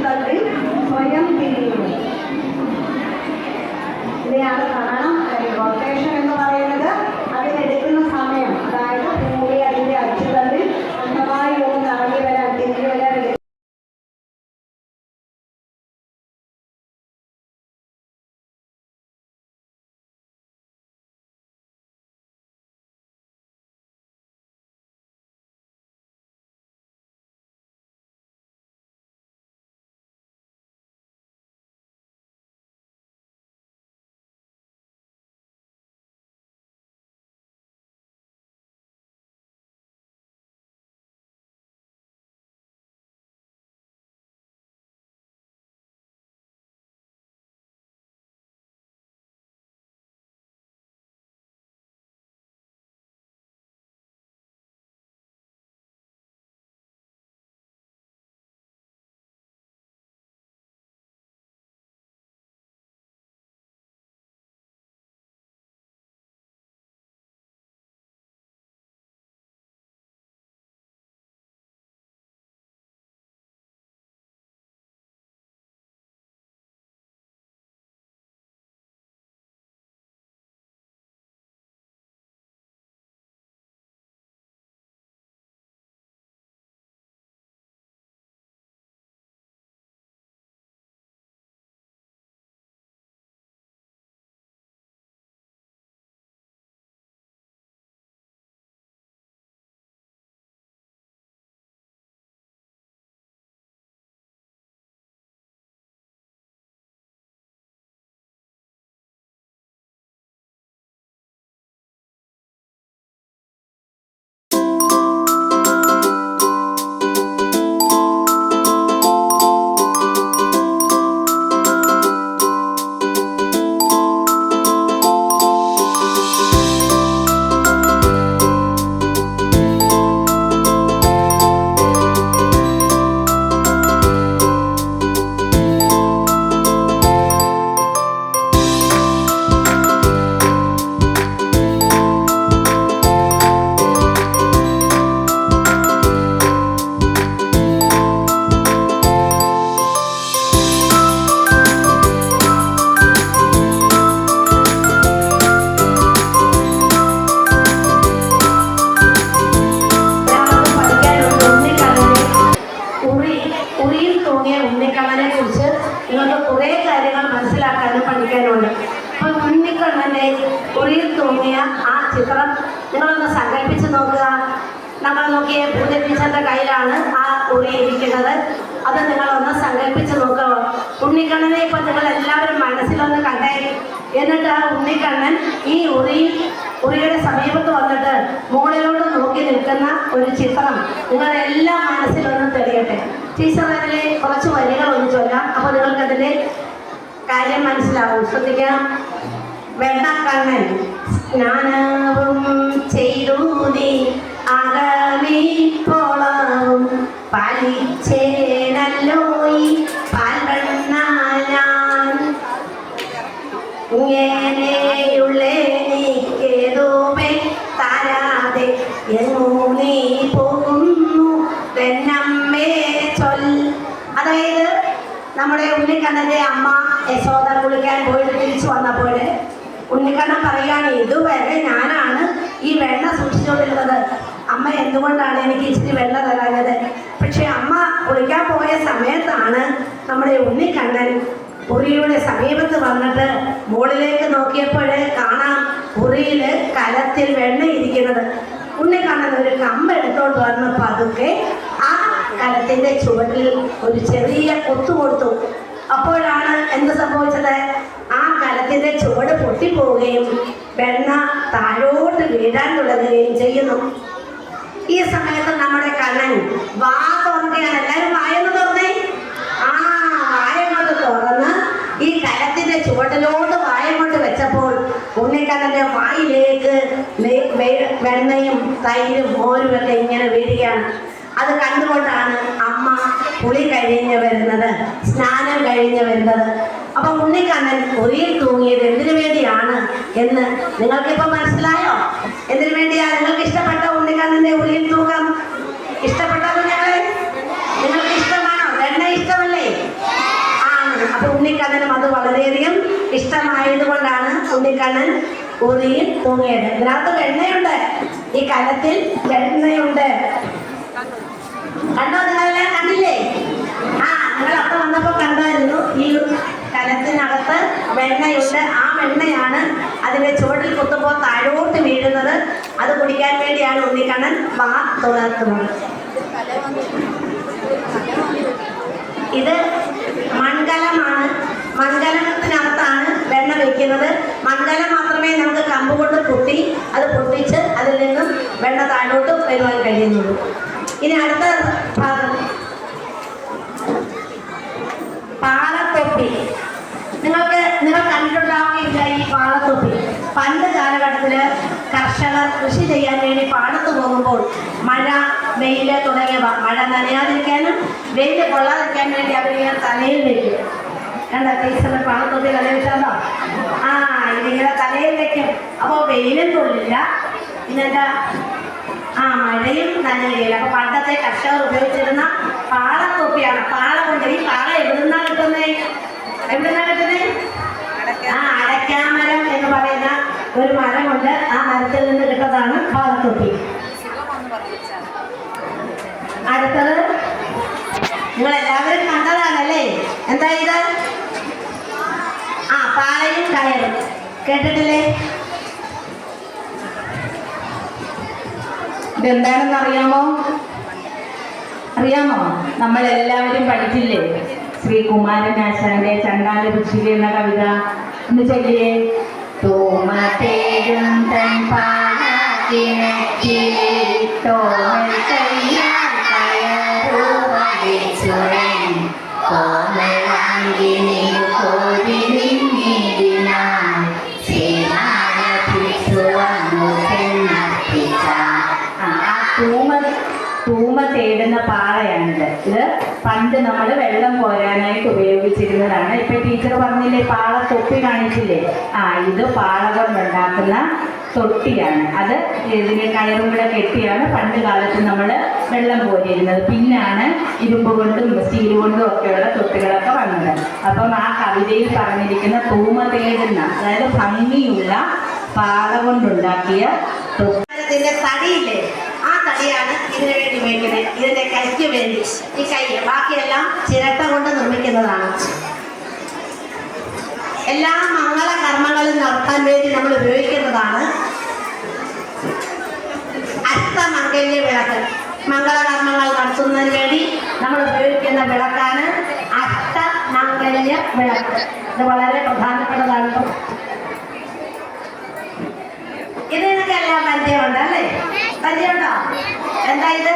അച്ചുതണ്ടിൽ സ്വയം തിരിയുന്നു. ഇതിനെയാണ് കാരണം റൊട്ടേഷൻ എന്ന് പറയുന്നത്. അതിനെടുക്കുന്ന സമയം, അതായത് ഭൂമി അതിന്റെ അച്ചുതണ്ടിൽ അന്ധമായി ഒന്ന് കറങ്ങി വരാൻ, തിരിഞ്ഞു വരാൻ പഠിക്കാനുണ്ട്. അപ്പോൾ ഉണ്ണിക്കണ്ണൻ്റെ ഉറിയിൽ തൂങ്ങിയ ആ ചിത്രം നിങ്ങളൊന്ന് സങ്കല്പിച്ച് നോക്കുക. നമ്മൾ നോക്കിയ പൂജ ടീച്ചറിൻ്റെ കയ്യിലാണ് ആ ഉറി ഇരിക്കുന്നത്. അത് നിങ്ങളൊന്ന് സങ്കല്പിച്ച് നോക്കുക. ഉണ്ണിക്കണ്ണനെ ഇപ്പം നിങ്ങൾ എല്ലാവരും മനസ്സിലൊന്ന് കണ്ടേ. എന്നിട്ട് ആ ഉണ്ണിക്കണ്ണൻ ഈ ഉറിയുടെ സമീപത്ത് വന്നിട്ട് മുകളിലോട്ട് നോക്കി നിൽക്കുന്ന ഒരു ചിത്രം നിങ്ങളെല്ലാം മനസ്സിലൊന്ന് തെളിയട്ടെ. ടീച്ചർ അതിലെ കുറച്ച് വരികൾ ഒന്ന് ചൊല്ലാം. അപ്പോൾ നിങ്ങൾക്കതിൻ്റെ കാര്യം മനസ്സിലാവും. ശ്രദ്ധിക്കണം. വെണ്ണക്കണ്ണൻ സ്നാനവും ചെയ്തു നീ അകമീപ്പോളവും പാലിച്ചേനല്ലോയി പാൽവണ്ണ ഞാൻ ഇങ്ങനെയുള്ളേ നീക്കേതുമേ താരാതെ എങ്ങൂ നീ പോകുന്നു തെന്നമ്മേ ചൊൽ. അതായത് നമ്മുടെ ഉണ്ണിക്കണ്ണൻ്റെ അമ്മ യശോദ കുളിക്കാൻ പോയിട്ട് തിരിച്ചു വന്നപ്പോൾ ഉണ്ണിക്കണ്ണൻ പറയുകയാണ്, ഇതുവരെ ഞാനാണ് ഈ വെണ്ണ സൂക്ഷിച്ചുകൊണ്ടിരുന്നത്. അമ്മ എന്തുകൊണ്ടാണ് എനിക്ക് ഇച്ചിരി വെണ്ണ തരാഞ്ഞത്? പക്ഷെ അമ്മ കുളിക്കാൻ പോയ സമയത്താണ് നമ്മുടെ ഉണ്ണിക്കണ്ണൻ ഉറിയുടെ സമീപത്ത് വന്നിട്ട് മുകളിലേക്ക് നോക്കിയപ്പോൾ കാണാം ഉറിയിൽ കലത്തിൽ വെണ്ണ ഇരിക്കുന്നത്. ഉണ്ണിക്കണ്ണൻ ഒരു കമ്പ് എടുത്തോണ്ട് വന്ന് പതുക്കെ ആ കലത്തിൻ്റെ ചുവട്ടിൽ ഒരു ചെറിയ കൊത്തു കൊടുത്തു. അപ്പോഴാണ് എന്ത് സംഭവിച്ചത്? ആ കലത്തിൻ്റെ ചുവട് പൊട്ടിപ്പോവുകയും വെണ്ണ താഴോട്ട് വീഴാൻ തുടങ്ങുകയും ചെയ്യുന്നു. ഈ സമയത്ത് നമ്മുടെ കണ്ണൻ വാ തുറക്കുകയാണ്. എല്ലാവരും വായൊന്ന് തുറന്നേ. ആ വായങ്ങോട്ട് തുറന്ന് ഈ കലത്തിൻ്റെ ചുവട്ടിലോട്ട് വായങ്ങോട്ട് വെച്ചപ്പോൾ ഉണ്ണിക്കണ്ണൻ്റെ വായിലേക്ക് വെണ്ണയും തൈരും മോരുമൊക്കെ ഇങ്ങനെ വീഴുകയാണ്. അത് കണ്ടുകൊണ്ടാണ് അമ്മ കുളി കഴിഞ്ഞ് വരുന്നത്, സ്നാനം കഴിഞ്ഞ് വരുന്നത്. അപ്പം ഉണ്ണിക്കണ്ണൻ ഉറിയിൽ തൂങ്ങിയത് എന്തിനു വേണ്ടിയാണ് എന്ന് നിങ്ങൾക്കിപ്പോൾ മനസ്സിലായോ? എന്തിനു വേണ്ടിയാണ്? നിങ്ങൾക്ക് ഇഷ്ടപ്പെട്ട ഉണ്ണിക്കണ്ണൻ്റെ ഉറിയിൽ തൂക്കം? ഇഷ്ടപ്പെട്ടത് നിങ്ങൾക്ക് ഇഷ്ടമാണോ? വെണ്ണ ഇഷ്ടമല്ലേ? ഉണ്ണിക്കണ്ണനും അത് വളരെയധികം ഇഷ്ടമായതുകൊണ്ടാണ് ഉണ്ണിക്കണ്ണൻ ഉറിയിൽ തൂങ്ങിയത്. ഇതിനകത്ത് വെണ്ണയുണ്ട്, ഈ കലത്തിൽ വെണ്ണയുണ്ട്. കണ്ടോ? നിങ്ങളെല്ലാം കണ്ടില്ലേ? നിങ്ങളൊക്കെ വന്നപ്പോ കണ്ടായിരുന്നു. ഈ കലത്തിനകത്ത് വെണ്ണയുണ്ട്. ആ വെണ്ണയാണ് അതിന്റെ ചുവട്ടിൽ കുത്തുമ്പോൾ താഴോട്ട് വീഴുന്നത്. അത് കുടിക്കാൻ വേണ്ടിയാണ് ഉണ്ണിക്കണ്ണൻ വാ തുറക്കുന്നത്. ഇത് മൺകലമാണ്. മൺകലത്തിനകത്താണ് വെണ്ണ വയ്ക്കുന്നത്. മൺകലം മാത്രമേ നമുക്ക് കമ്പ് കൊണ്ട് കുത്തി അത് പൊട്ടിച്ച് അതിൽ നിന്നും വെണ്ണ താഴോട്ട് വരുവാൻ കഴിയുന്നുള്ളൂ. ഇനി അടുത്ത ഭാഗം പാളത്തൊപ്പി. നിങ്ങൾ കണ്ടിട്ടുണ്ടാവുകയില്ല ഈ പാളത്തൊപ്പി. പണ്ട് കാലഘട്ടത്തിൽ കർഷകർ കൃഷി ചെയ്യാൻ വേണ്ടി പാടത്ത് പോകുമ്പോൾ മഴ, വെയില് തുടങ്ങിയവ, മഴ നനയാതിരിക്കാനും വെയില് കൊള്ളാതിരിക്കാൻ വേണ്ടി അവരിങ്ങനെ തലയിൽ വെക്കും. കണ്ടോ ടീച്ചറിന്റെ പാളത്തൊപ്പി തലയിൽ വെച്ചാലോ? ഇതിങ്ങനെ തലയിൽ വെക്കും. അപ്പോൾ വെയിലും കൊള്ളില്ല, പിന്നെന്താ മഴയും നനയുകയില്ല. അപ്പൊ പണ്ടത്തെ കർഷകർ ഉപയോഗിച്ചിരുന്ന പാളത്തൊപ്പിയാണ്. പാള കൊണ്ട്. ഈ പാള എവിടുന്നാ കിട്ടുന്നേ? അടയ്ക്കാമരം എന്ന് പറയുന്ന ഒരു മരമുണ്ട്. ആ മരത്തിൽ നിന്ന് കിട്ടുന്നതാണ് പാളത്തൊപ്പി. അടുത്തത് നിങ്ങൾ എല്ലാവരും കണ്ടതാണല്ലേ? എന്താ ഇത്? പാളയും കയറും. കേട്ടിട്ടില്ലേ? ഇതെന്താണെന്ന് അറിയാമോ? നമ്മളെല്ലാവരും പഠിച്ചില്ലേ ശ്രീകുമാരനാശാന്റെ ചണ്ടാല ഋഷിക എന്ന കവിത? ഒന്ന് ചൊല്ലിയേ. തോമത്തേരും തൻ തൂമ തേടുന്ന പാളയാണിത്. ഇത് പണ്ട് നമ്മൾ വെള്ളം കോരാനായിട്ട് ഉപയോഗിച്ചിരുന്നതാണ്. ഇപ്പൊ ടീച്ചർ പറഞ്ഞില്ലേ പാള തൊപ്പി കാണിച്ചില്ലേ? ഇത് പാള കൊണ്ടുണ്ടാക്കുന്ന തൊട്ടിയാണ്. അത് ഇതിനെ കയറും കൂടെ കെട്ടിയാണ് പണ്ട് കാലത്ത് നമ്മൾ വെള്ളം കോരിയിരുന്നത്. പിന്നാണ് ഇരുമ്പ് കൊണ്ടും സ്റ്റീൽ കൊണ്ടും ഒക്കെയുള്ള തൊട്ടികളൊക്കെ വന്നത്. അപ്പം ആ കവിതയിൽ പറഞ്ഞിരിക്കുന്ന തൂമ തേടുന്ന, അതായത് ഭംഗിയുള്ള പാള കൊണ്ടുണ്ടാക്കിയ തൊട്ടിന്റെ തടിയില്ലേ, ആ തടിയാണ് ഇതിനു വേണ്ടി ഉപയോഗിക്കുന്നത്. ഇതിന്റെ കൈക്ക് വേണ്ടി ഈ കൈ, ബാക്കിയെല്ലാം ചിരട്ട കൊണ്ട് നിർമ്മിക്കുന്നതാണ്. എല്ലാ മംഗളകർമ്മങ്ങളും നടത്താൻ വേണ്ടി നമ്മൾ ഉപയോഗിക്കുന്നതാണ് അഷ്ടമംഗല്യ വിളക്ക്. മംഗളകർമ്മങ്ങൾ നടത്തുന്നതിന് വേണ്ടി നമ്മൾ ഉപയോഗിക്കുന്ന വിളക്കാണ് അഷ്ടമംഗല്യ വിളക്ക്. ഇത് വളരെ പ്രധാനപ്പെട്ടതാണ്. ഇതിനൊക്കെല്ലാം പരിചയമുണ്ട് അല്ലേ? പരിചയമുണ്ടോ? എന്താ ഇത്?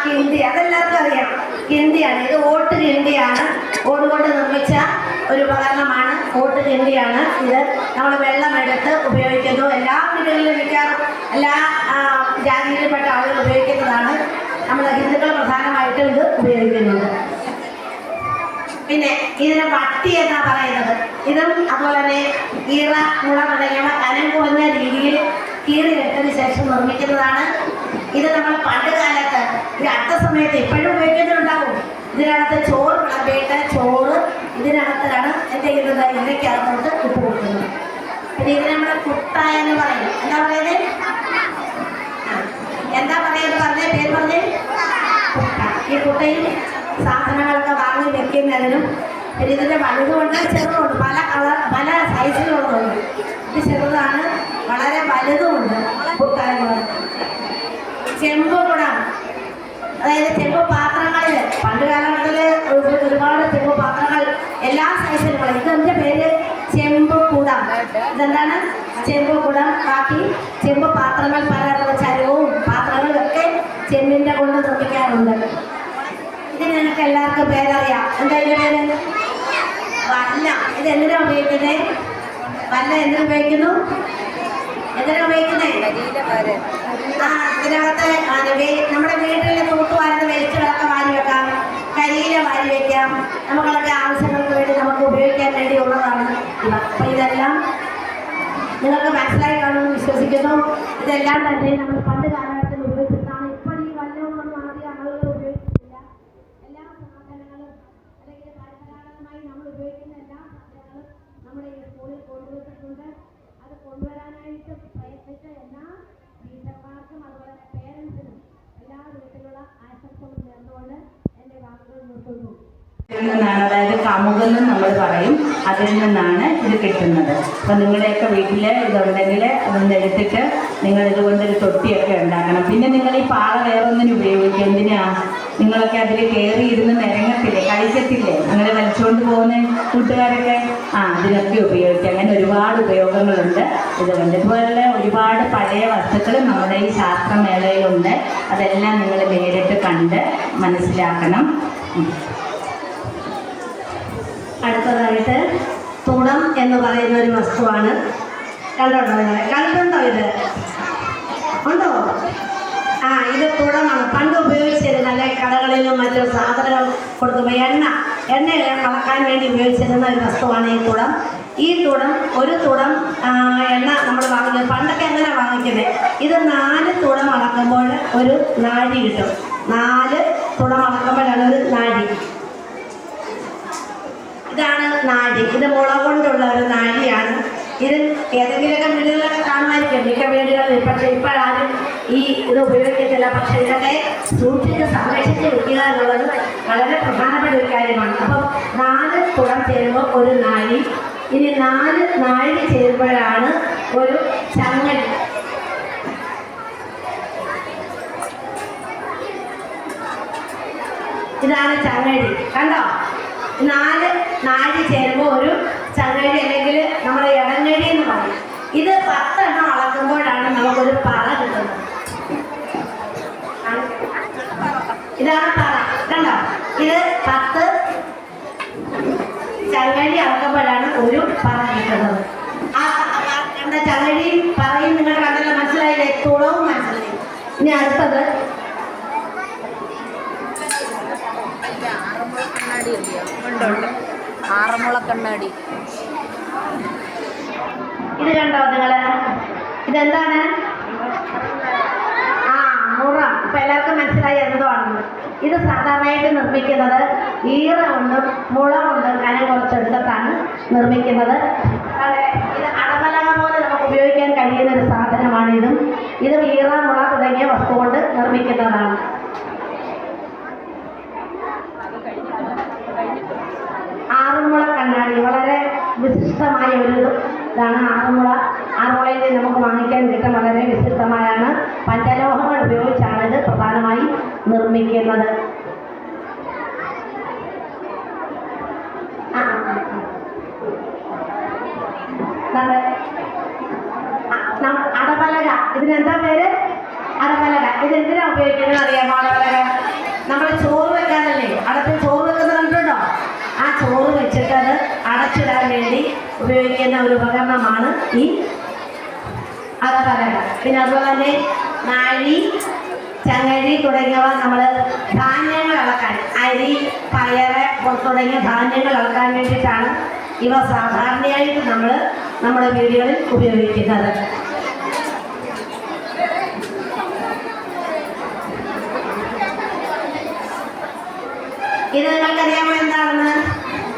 കിണ്ടി. അതെല്ലാവർക്കും അറിയാം. കിണ്ടിയാണ് ഇത്. ഓട്ട് കിണ്ടിയാണ്. ഓട് കൊണ്ട് നിർമ്മിച്ച ഒരു ഉപകരണമാണ്. ഓട്ട് കിണ്ടിയാണ് ഇത്. നമ്മൾ വെള്ളമെടുത്ത് ഉപയോഗിക്കുന്നു. എല്ലാ വീടുകളിലും മിക്കാറും എല്ലാ ജാതിയിൽപ്പെട്ട ആളുകൾ ഉപയോഗിക്കുന്നതാണ്. നമ്മൾ ഹിന്ദുക്കൾ പ്രധാനമായിട്ടും ഇത് ഉപയോഗിക്കുന്നുണ്ട്. പിന്നെ ഇതിനെ വട്ടി എന്നാ പറയുന്നത്. ഇതും അതുപോലെ തന്നെ ഈറ, മുള തുടങ്ങിയവ കനം കുറഞ്ഞ രീതിയിൽ കീറിയെടുത്തതിന് ശേഷം നിർമ്മിക്കുന്നതാണ്. ഇത് നമ്മൾ പണ്ട് കാലത്ത് ഈ അടുത്ത സമയത്ത് ഇപ്പോഴും ഉപയോഗിക്കുന്നുണ്ടാവും. ഇതിനകത്ത് ചോറ് വിളമ്പിയിട്ട് ചോറ് ഇതിനകത്താണ് എന്ത് ചെയ്യുന്നത്? ഇവയ്ക്കകത്തോട്ട് ഇട്ട് കൊടുക്കുന്നത്. പിന്നെ ഇതിന് നമ്മൾ കുട്ട എന്ന് പറയും. എന്താ പറയുന്നത്? എന്താ പറയുന്നത്? പറഞ്ഞേ, പേര് പറഞ്ഞേ. കുട്ട. ഈ കുട്ടയിൽ സാധനങ്ങളൊക്കെ വാങ്ങി വെക്കുന്നതിനും. പിന്നെ ഇതിൻ്റെ വലുതുകൊണ്ട് ചെറുതുണ്ട്. പല സൈസിലുള്ളതുണ്ട്. ഇത് ചെറുതാണ്, വളരെ വലുതുമുണ്ട്. കുട്ട എന്ന് പറയുന്നത്. ചെമ്പ് കുടം, അതായത് ചെമ്പ് പാത്രങ്ങളിൽ പണ്ട് കാലഘട്ടത്തിൽ ഒരുപാട് ചെമ്പ് പാത്രങ്ങൾ എല്ലാ സൈസിലും. ഇതിൻ്റെ പേര് ചെമ്പ് കുടം. ഇതെന്താണ്? ചെമ്പ് കുടം. ബാക്കി ചെമ്പ് പാത്രങ്ങൾ, പല ചരവും പാത്രങ്ങളും ഒക്കെ ചെമ്പിൻ്റെ കൊണ്ട് നിർമ്മിക്കാറുണ്ട്. ഇതിന് നിങ്ങൾക്ക് എല്ലാവർക്കും പേരറിയാം. എന്താ ഇതിൻ്റെ പേര്? വല്ല. ഇത് എന്തിനാ ഉപയോഗിക്കുന്നത്? വല്ല എന്തിനു ഉപയോഗിക്കുന്നു? എന്തിനാ ഉപയോഗിക്കുന്നത്? ഇതിനകത്ത് നമ്മുടെ വീട്ടിൽ തൂത്തുവാരുന്ന വേസ്റ്റുകളൊക്കെ വാരി വെക്കാം, കരിയില വാരി വയ്ക്കാം. നമുക്കൊക്കെ ആവശ്യങ്ങൾക്ക് വേണ്ടി നമുക്ക് ഉപയോഗിക്കാൻ വേണ്ടിയുള്ളതാണ് ഇവ. അപ്പം ഇതെല്ലാം നിങ്ങൾക്ക് മനസ്സിലായി കാണുമെന്ന് വിശ്വസിക്കുന്നു. ഇതെല്ലാം തന്നെ നമ്മൾ പണ്ട് കാലഘട്ടത്തിൽ ഉപയോഗിച്ചിട്ടാണ്. ഇപ്പോൾ ഈ വല്ലതൊന്നും ആദ്യം ആളുകൾ ഉപയോഗിച്ചിട്ടില്ല. എല്ലാ സാധനങ്ങളും അല്ലെങ്കിൽ പരമ്പരാഗതമായി നമ്മൾ ഉപയോഗിക്കുന്നത് നിന്നാണ്, അതായത് കമുകെന്നും നമ്മൾ പറയും, അതിൽ നിന്നാണ് ഇത് കിട്ടുന്നത്. അപ്പം നിങ്ങളുടെയൊക്കെ വീട്ടിൽ ഇതുണ്ടെങ്കിൽ അതൊന്ന് എടുത്തിട്ട് നിങ്ങൾ ഇതുകൊണ്ടൊരു തൊട്ടിയൊക്കെ ഉണ്ടാക്കണം. പിന്നെ നിങ്ങൾ ഈ പാള വേറൊന്നിനും ഉപയോഗിക്കുക. എന്തിനാ? നിങ്ങളൊക്കെ അതിൽ കയറി ഇരുന്ന് നിരങ്ങത്തില്ലേ, കഴിക്കത്തില്ലേ, നിങ്ങൾ വലിച്ചുകൊണ്ട് പോകുന്ന കൂട്ടുകാരൊക്കെ, അതിനൊക്കെ ഉപയോഗിക്കാം. അങ്ങനെ ഒരുപാട് ഉപയോഗങ്ങളുണ്ട് ഇതുകൊണ്ട്. ഇതുപോലെ ഒരുപാട് പഴയ വസ്തുക്കൾ നമ്മുടെ ഈ ശാസ്ത്രമേളയിലുണ്ട്. അതെല്ലാം നിങ്ങൾ നേരിട്ട് കണ്ട് മനസ്സിലാക്കണം. അടുത്തതായിട്ട് തുടം എന്ന് പറയുന്ന ഒരു വസ്തുവാണ്. കണ്ടോണ്ടോ നിങ്ങളെ? കണ്ടിട്ടുണ്ടോ ഇത്? ഉണ്ടോ? ഇത് തുടമാണ്. പണ്ട് ഉപയോഗിച്ചിരുന്ന, അല്ലെ കടകളിലും മറ്റു സാധനങ്ങൾ കൊടുക്കുമ്പോൾ എണ്ണ കളക്കാൻ വേണ്ടി ഉപയോഗിച്ചിരുന്ന ഒരു വസ്തുവാണ് ഈ തുടം. ഈ തുടം, ഒരു തുടം എണ്ണ നമ്മൾ വാങ്ങിക്കുന്നത് പണ്ടൊക്കെ എങ്ങനെ വാങ്ങിക്കുന്നത്? ഇത് 4 തുടം അളക്കുമ്പോൾ ഒരു നാഴി കിട്ടും. 4 തുടം അളക്കുമ്പോഴാണ് ഒരു നാഴി. ഇതാണ് നാഴി. ഇത് മുള കൊണ്ടുള്ള ഒരു നാഴിയാണ്. ഇത് ഏതെങ്കിലുമൊക്കെ വീടുകളൊക്കെ കാണുമായിരിക്കും, മിക്ക വീടുകളിൽ. പക്ഷേ ഇപ്പോഴാരും ഇത് ഉപയോഗിക്കത്തില്ല. പക്ഷേ ഇതൊക്കെ സൂക്ഷിച്ച് സംരക്ഷിച്ച് വയ്ക്കുക എന്നുള്ളത് വളരെ പ്രധാനപ്പെട്ട ഒരു കാര്യമാണ്. അപ്പം 4 തുടം ചേരുമ്പോൾ ഒരു നാഴി. ഇനി 4 നാഴി ചേരുമ്പോഴാണ് ഒരു ചങ്ങൽ. ഇതാണ് ചങ്ങഴി. കണ്ടോ? 4 നാഴി ചേരുമ്പോൾ ഒരു ചങ്ങഴി, അല്ലെങ്കിൽ നമ്മൾ ഇടങ്ങഴി എന്ന് പറയും. ഇത് 10 എണ്ണം അളക്കുമ്പോഴാണ് നമുക്കൊരു പറ കിട്ടുന്നത്. ഇതാണ് പറ. കണ്ടോ? ഇത് 10 ചങ്ങഴി അളക്കുമ്പോഴാണ് ഒരു പറ കിട്ടുന്നത്. കണ്ട ചങ്ങഴിയും പറയും നിങ്ങൾ കണ്ടല്ലോ, മനസ്സിലായില്ലേ? തുളവും മനസ്സിലായി. ഇനി അടുത്തത് ആറന്മുള കണ്ണാടി. ഇത് കണ്ടോ നിങ്ങള്? ഇതെന്താണ്? മുറം. ഇപ്പൊ എല്ലാവർക്കും മനസ്സിലായി എന്തുവാണെന്ന്. ഇത് സാധാരണയായിട്ട് നിർമ്മിക്കുന്നത് ഈറ കൊണ്ടും മുള കൊണ്ടും കനം കുറച്ചെടുത്തിട്ടാണ് നിർമ്മിക്കുന്നത്. ഇത് അടമലക പോലെ നമുക്ക് ഉപയോഗിക്കാൻ കഴിയുന്ന ഒരു സാധനമാണ് ഇതും. ഇതും ഈറ, മുള തുടങ്ങിയ വസ്തു കൊണ്ട് നിർമ്മിക്കുന്നതാണ്. ആറന്മുള കണ്ണാടി വളരെ വിശിഷ്ടമായ ഒരു ഇതാണ്. ആറന്മുളയിൽ നമുക്ക് വാങ്ങിക്കാൻ കിട്ടും. വളരെ വിശിഷ്ടമായാണ്. പഞ്ചലോഹങ്ങൾ ഉപയോഗിച്ചാണ് ഇത് പ്രധാനമായി നിർമ്മിക്കുന്നത്. അടപലക. ഇതിനെന്താ പേര്? അടപലക. ഇതെന്തിനാ ഉപയോഗിക്കുന്നത് അറിയാമോ? അടപലക നമ്മൾ ചോറ് വെക്കാനല്ലേ, അടപ്പിൽ ചോറ് വെക്കുന്നത് കണ്ടിട്ടുണ്ടോ? ആ ചോറ് വെച്ചിട്ട് അത് അടച്ചിടാൻ വേണ്ടി ഉപയോഗിക്കുന്ന ഒരു ഉപകരണമാണ് ഈ അടപലക. പിന്നെ അതുപോലെ തന്നെ നാഴി, ചങ്ങഴി തുടങ്ങിയവ നമ്മൾ ധാന്യങ്ങൾ ഇളക്കാൻ, അരി, പയറ് തുടങ്ങിയ ധാന്യങ്ങൾ ഇളക്കാൻ വേണ്ടിയിട്ടാണ് ഇവ സാധാരണയായിട്ട് നമ്മൾ നമ്മുടെ വീടുകളിൽ ഉപയോഗിക്കുന്നത്. ഇത് നിങ്ങൾക്കറിയാമോ എന്താണെന്ന്?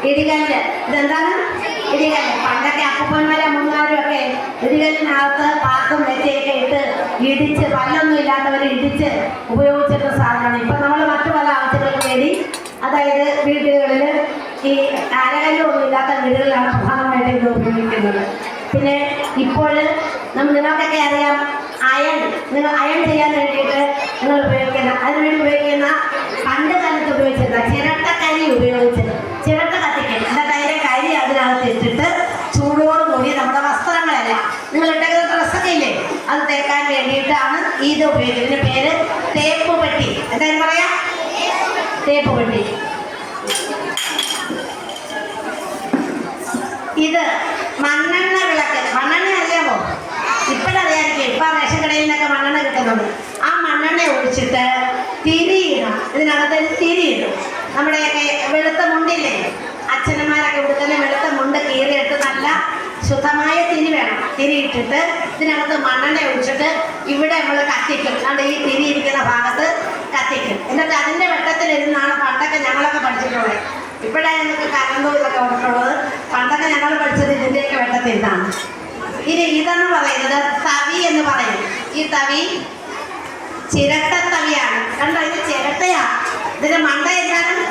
ഇടികല്ല്. ഇതെന്താണ്? ഇടികല്ല്. പണ്ടൊക്കെ അപ്പൂപ്പന്മാരും അമ്മമാരും ഒക്കെ ഇടികല്ലിനകത്ത് പാക്കും വെച്ചയൊക്കെ ഇട്ട് ഇടിച്ച്, പല്ലൊന്നും ഇല്ലാത്തവർ ഇടിച്ച് ഉപയോഗിച്ചിരുന്ന സാധനമാണ്. ഇപ്പം നമ്മൾ മറ്റു പല ആവശ്യങ്ങൾക്ക് വേണ്ടി, അതായത് വീടുകളിൽ ഈ അരകല്ലൊന്നും ഇല്ലാത്ത വീടുകളിലാണ് പ്രധാനമായിട്ട് ഇത് ഉപയോഗിക്കുന്നത്. പിന്നെ ഇപ്പോൾ നിങ്ങൾക്കൊക്കെ അറിയാം അയൺ ചെയ്യാൻ വേണ്ടിയിട്ട് നിങ്ങൾ അതിനുവേണ്ടി ഉപയോഗിക്കുന്ന പണ്ട് കാലത്ത് ഉപയോഗിച്ചിരുന്ന ചിരട്ടക്കരി ഉപയോഗിച്ചത്. ചിരട്ട കത്തിക്കൽ. എന്നിട്ട് അതിൻ്റെ കരി അതിനകത്ത് ഇട്ടിട്ട് ചൂടോടുകൂടി നമ്മുടെ വസ്ത്രങ്ങളെല്ലാം, നിങ്ങൾ ഇട്ടേക്കുന്ന ഡ്രസ്സൊക്കെ ഇല്ലേ, അത് തേക്കാൻ വേണ്ടിയിട്ടാണ് ഇത് ഉപയോഗിക്കുന്നത്. ഇതിൻ്റെ പേര് തേപ്പ് പെട്ടി. എന്തായാലും പറയാം, തേപ്പ് പെട്ടി. ഇത് മണ്ണെണ്ണ വിളക്ക്. മണ്ണെണ്ണ അറിയാമോ? ഇപ്പോഴറിയാമായിരിക്കും. ഇപ്പം റേഷൻ കടയിൽ നിന്നൊക്കെ മണ്ണെണ്ണ കിട്ടുന്നുണ്ട്. ആ മണ്ണെണ്ണ ഒഴിച്ചിട്ട് തിരിയിടണം. ഇതിനകത്ത് തിരിയിടും. നമ്മുടെയൊക്കെ വെളുത്ത മുണ്ടില്ലേ, അച്ഛനന്മാരൊക്കെ കൊടുക്കുന്ന വെളുത്ത മുണ്ട് കീറിയിട്ട് നല്ല ശുദ്ധമായ തിരി വേണം. തിരിയിട്ടിട്ട് ഇതിനകത്ത് മണ്ണെണ്ണ ഒഴിച്ചിട്ട് ഇവിടെ നമ്മൾ കത്തിക്കും. അതുകൊണ്ട് ഈ തിരി ഇരിക്കുന്ന ഭാഗത്ത് കത്തിക്കും. എന്നിട്ട് അതിൻ്റെ വെട്ടത്തിലിരുന്നാണ് പണ്ടൊക്കെ ഞങ്ങളൊക്കെ പഠിച്ചിട്ടുള്ളത്. ഇപ്പോഴാണ് ഞങ്ങൾക്ക് കരണ്ടൂരിലൊക്കെ വന്നിട്ടുള്ളത്. പണ്ടൊക്കെ ഞങ്ങൾ പഠിച്ചത് ഇതിൻ്റെയൊക്കെ വെട്ടത്തിരുന്നാണ്. ഇതെന്ന് പറയുന്നത് തവി എന്ന് പറയും. ഈ തവി ചിരട്ടത്തവിയാണ്. കണ്ടോ? ഇത് ചിരട്ടയാണ്. ഇതിൻ്റെ മണ്ട എന്താണ്?